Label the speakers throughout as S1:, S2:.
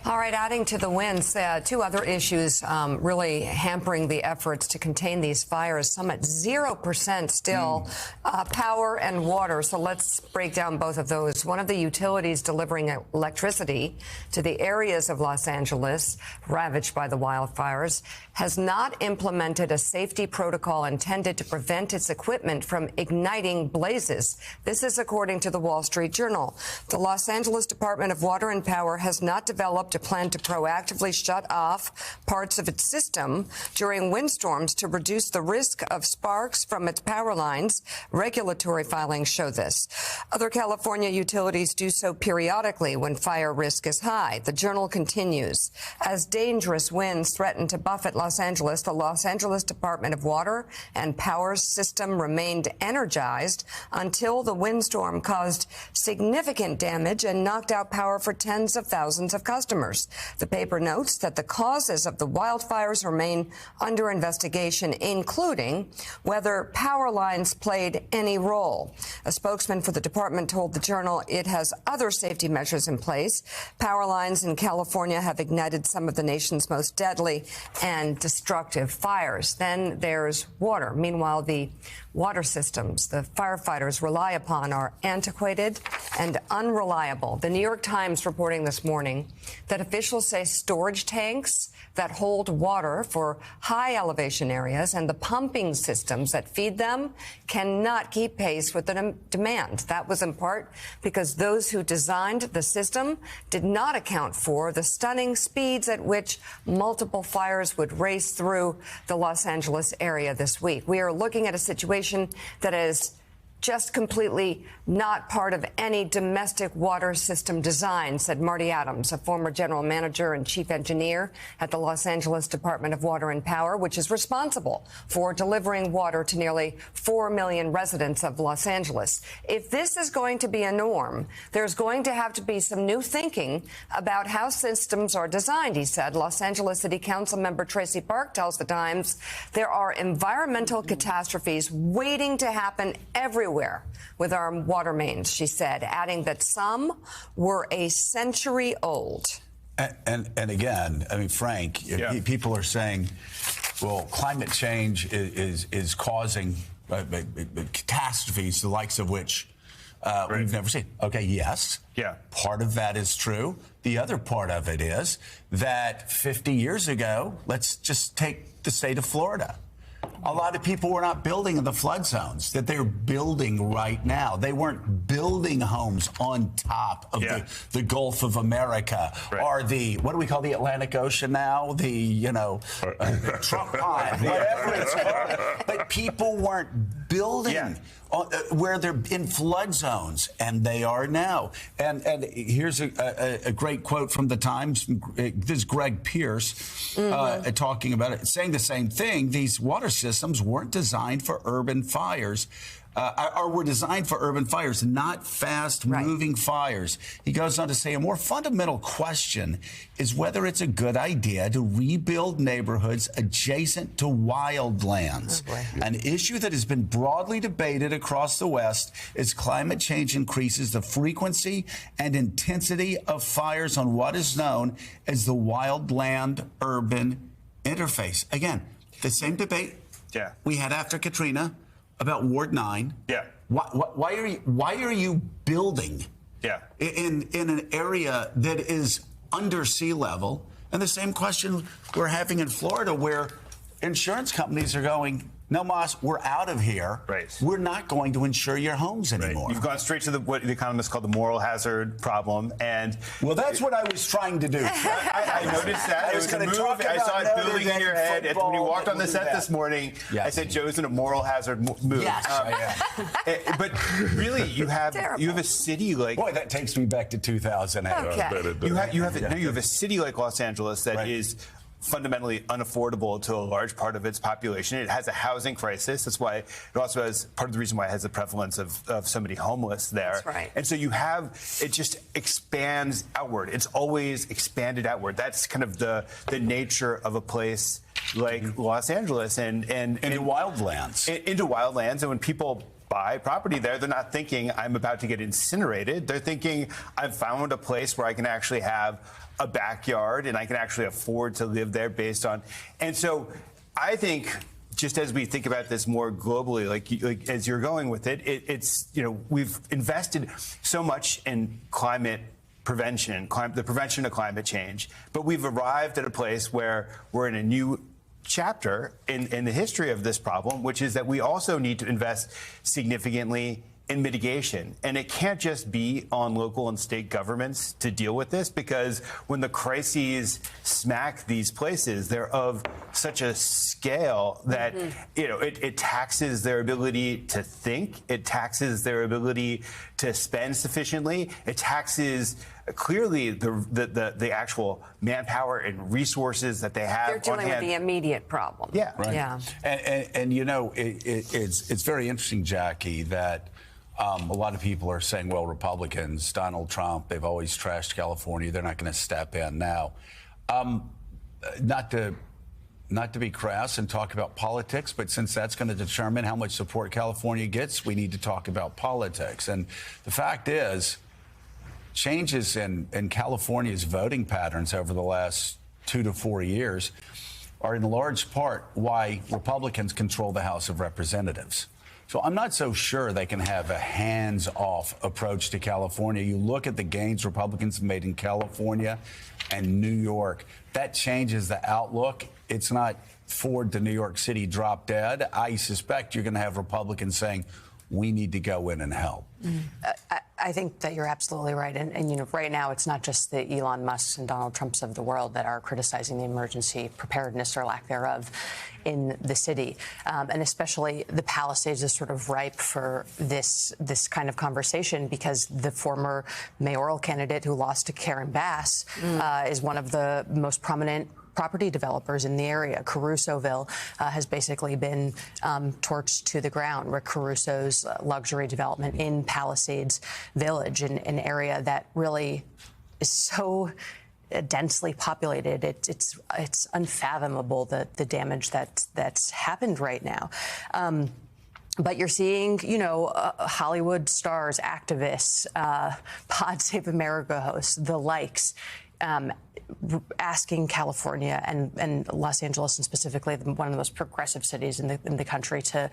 S1: All right, adding to the winds, two other issues really hampering the efforts to contain these fires. Some at 0% still, power and water. So let's break down both of those. One of the utilities delivering electricity to the areas of Los Angeles ravaged by the wildfires has not implemented a safety protocol intended to prevent its equipment from igniting blazes. This is according to the Wall Street Journal. The Los Angeles Department of Water and Power has not developed a plan to proactively shut off parts of its system during windstorms to reduce the risk of sparks from its power lines. Regulatory filings show this. Other California utilities do so periodically when fire risk is high. The Journal continues. As dangerous winds threaten to buffet Los Angeles, the Los Angeles Department of Water and Power's system remained energized until the windstorm caused significant damage and knocked out power for tens of thousands of customers. The paper notes that the causes of the wildfires remain under investigation, including whether power lines played any role. A spokesman for the department told the Journal it has other safety measures in place. Power lines in California have ignited some of the nation's most deadly and destructive fires. Then there's water. Meanwhile, the water systems the firefighters rely upon are antiquated and unreliable. The New York Times reporting this morning that officials say storage tanks that hold water for high elevation areas and the pumping systems that feed them cannot keep pace with the demand. That was in part because those who designed the system did not account for the stunning speeds at which multiple fires would race through the Los Angeles area this week. We are looking at a situation that is just completely not part of any domestic water system design, said Marty Adams, a former general manager and chief engineer at the Los Angeles Department of Water and Power, which is responsible for delivering water to nearly 4 million residents of Los Angeles. If this is going to be a norm, there's going to have to be some new thinking about how systems are designed, he said. Los Angeles City Council member Tracy Park tells the Times there are environmental catastrophes waiting to happen everywhere with our water mains, she said, adding that some were a century old.
S2: And again, I mean, Frank, people are saying, well, climate change is causing catastrophes, the likes of which we've never seen. Okay, yes.
S3: Yeah.
S2: Part of that is true. The other part of it is that 50 years ago, let's just take the state of Florida. A lot of people were not building in the flood zones that they're building right now. They weren't building homes on top of the Gulf of America or the, what do we call the Atlantic Ocean now? The, Trump Pond, whatever it's called. But people weren't building where they're in flood zones, and they are now. And here's a great quote from the Times. This is Greg Pierce talking about it, saying the same thing. These water systems weren't designed for urban fires. Or were designed for urban fires, not fast-moving fires. He goes on to say a more fundamental question is whether it's a good idea to rebuild neighborhoods adjacent to wildlands. An issue that has been broadly debated across the West as climate change increases the frequency and intensity of fires on what is known as the wildland-urban interface. Again, the same debate we had after Katrina about Ward 9.
S3: Yeah.
S2: Why are you building in an area that is under sea level? And the same question we're having in Florida, where insurance companies are going, no, Moss, we're out of here. We're not going to insure your homes anymore.
S3: You've gone straight to what the economists call the moral hazard problem. And
S2: well, that's what I was trying to do.
S3: I noticed that.
S2: I was going to talk
S3: I saw it building in your head. When you walked on the set this morning, I said Joe's in a moral hazard move.
S2: Yes.
S3: But really, you have a city like...
S2: Boy, that takes me back to 2008.
S1: Okay.
S3: You have a city like Los Angeles that is fundamentally unaffordable to a large part of its population. It has a housing crisis. That's why it also has part of the reason why it has the prevalence of so many homeless there.
S1: That's right.
S3: And so it just expands outward. It's always expanded outward. That's kind of the nature of a place like Los Angeles and
S2: into wildlands.
S3: Into wildlands. And when people buy property there, they're not thinking I'm about to get incinerated. They're thinking I've found a place where I can actually have a backyard and I can actually afford to live there based on. And so I think just as we think about this more globally, like as you're going with it, it's, you know, we've invested so much in climate prevention, the prevention of climate change, but we've arrived at a place where we're in a new chapter in the history of this problem, which is that we also need to invest significantly in mitigation. And it can't just be on local and state governments to deal with this, because when the crises smack these places, they're of such a scale that you know it taxes their ability to think, it taxes their ability to spend sufficiently, it taxes clearly the actual manpower and resources that they have.
S1: They're dealing with the immediate problem.
S3: Yeah,
S2: right.
S1: Yeah.
S2: And you know, it's very interesting, Jackie, that a lot of people are saying, well, Republicans, Donald Trump, they've always trashed California. They're not going to step in now. Not to be crass and talk about politics, but since that's going to determine how much support California gets, we need to talk about politics. And the fact is, changes in California's voting patterns over the last 2 to 4 years are in large part why Republicans control the House of Representatives. So I'm not so sure they can have a hands-off approach to California. You look at the gains Republicans have made in California and New York. That changes the outlook. It's not Ford to New York City drop dead. I suspect you're going to have Republicans saying, we need to go in and help.
S4: I think that you're absolutely right. And, you know, right now it's not just the Elon Musks and Donald Trumps of the world that are criticizing the emergency preparedness or lack thereof in the city. And especially the Palisades is sort of ripe for this kind of conversation, because the former mayoral candidate who lost to Karen Bass is one of the most prominent property developers in the area. Carusoeville has basically been torched to the ground. Rick Caruso's luxury development in Palisades Village, an area that really is so densely populated. It's unfathomable the damage that's happened right now. But you're seeing, you know, Hollywood stars, activists, Pod Save America hosts, the likes, asking California and Los Angeles, and specifically one of the most progressive cities in the country, to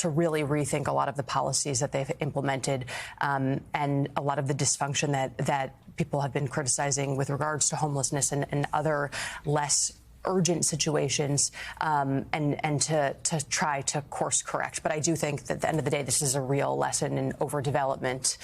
S4: really rethink a lot of the policies that they've implemented, and a lot of the dysfunction that people have been criticizing with regards to homelessness and other less urgent situations, and to try to course correct. But I do think that at the end of the day, this is a real lesson in overdevelopment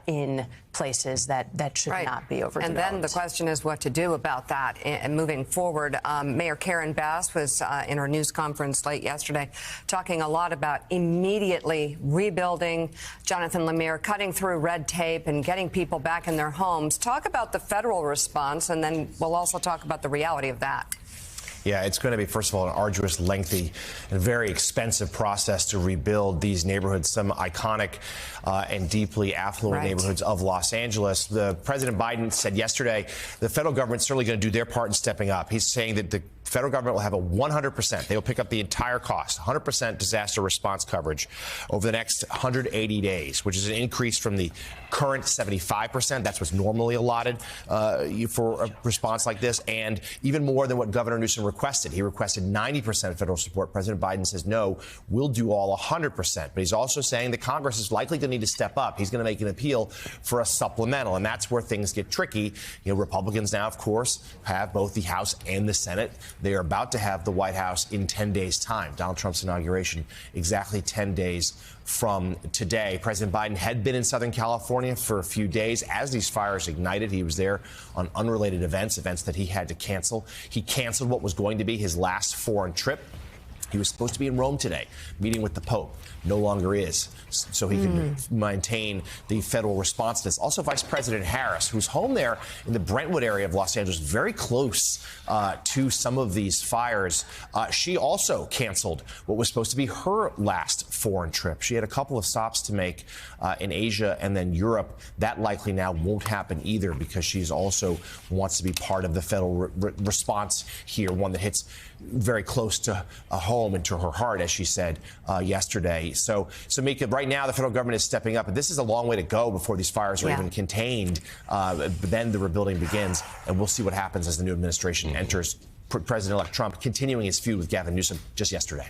S4: in places that should not be overdeveloped.
S1: And then the question is what to do about that and moving forward. Mayor Karen Bass was in her news conference late yesterday talking a lot about immediately rebuilding. Jonathan Lemire cutting through red tape and getting people back in their homes. Talk about the federal response, and then we'll also talk about the reality of that.
S5: Yeah, it's going to be, first of all, an arduous, lengthy, and very expensive process to rebuild these neighborhoods, some iconic and deeply affluent neighborhoods of Los Angeles. President Biden said yesterday the federal government's certainly going to do their part in stepping up. He's saying that the federal government will have a 100%. They will pick up the entire cost, 100% disaster response coverage over the next 180 days, which is an increase from the current 75%. That's what's normally allotted for a response like this, and even more than what Governor Newsom requested. He requested 90% federal support. President Biden says, no, we'll do all 100%. But he's also saying that Congress is likely going to need to step up. He's going to make an appeal for a supplemental, and that's where things get tricky. You know, Republicans now, of course, have both the House and the Senate. They are about to have the White House in 10 days' time. Donald Trump's inauguration exactly 10 days from today. President Biden had been in Southern California for a few days as these fires ignited. He was there on unrelated events that he had to cancel. He canceled what was going to be his last foreign trip. He was supposed to be in Rome today, meeting with the Pope. No longer is, so he can maintain the federal response to this. Also, Vice President Harris, who's home there in the Brentwood area of Los Angeles, very close to some of these fires. She also canceled what was supposed to be her last foreign trip. She had a couple of stops to make in Asia and then Europe. That likely now won't happen either, because she's also wants to be part of the federal response here, one that hits very close to home. home and to her heart, as she said yesterday. So, Mika, right now the federal government is stepping up, and this is a long way to go before these fires are even contained. Then the rebuilding begins, and we'll see what happens as the new administration enters. President-elect Trump continuing his feud with Gavin Newsom just yesterday.